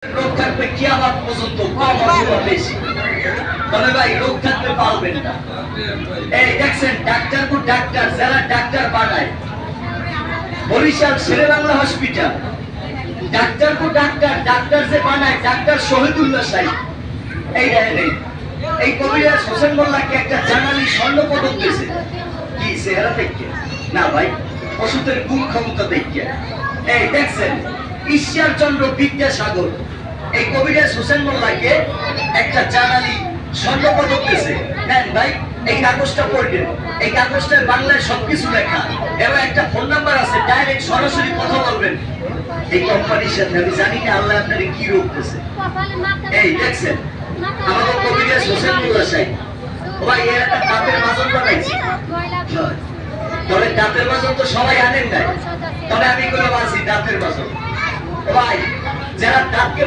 রোগ থাকবে কিয়ামত পর্যন্ত, কম অথবা বেশি। তবে ভাই রোগ থাকতে পারবেন না। এই দেখছেন ডাক্তার কো ডাক্তার, যারা ডাক্তার বানায় বরিশাল শেরে বাংলা হসপিটাল, ডাক্তার কো ডাক্তার, ডাক্তার যে বানায় ডাক্তার শহীদুল্লাহ সাহেব। এই দেখেন এই কবিরাজ হোসেন মোল্লাকে একটা জানালি স্বর্ণ পদক দিয়েছে। কি চেহারা দেখে না ভাই, ওষুধের গুণ ক্ষমতা দেখে। এই দেখছেন ঈশ্বর চন্দ্র বিদ্যাসাগর এই কবিরাজ হোসেন মোল্লাকে একটা জানালি স্বর্ণ পদক দিয়েছে। দেন ভাই এই কাগজটা পড়বেন, এই কাগজটায় বাংলায় সবকিছু লেখা এবং একটা ফোন নাম্বার আছে, ডাইরেক্ট সরাসরি কথা বলবেন এই কোম্পানির সাথে। আমি জানি না আল্লাহ আপনাকে কি রোগ দিয়েছে। এই দেখছেন আমাদের কবিরাজ হোসেন মোল্লা সাহেব, ভাই এর একটা দাঁতের মাজন বানাইছে। তবে দাঁতের মাজন তো সবাই আনেন নাই, তবে আমি এগুলো বানছি দাঁতের মাজন। ভাই যারা দাঁতকে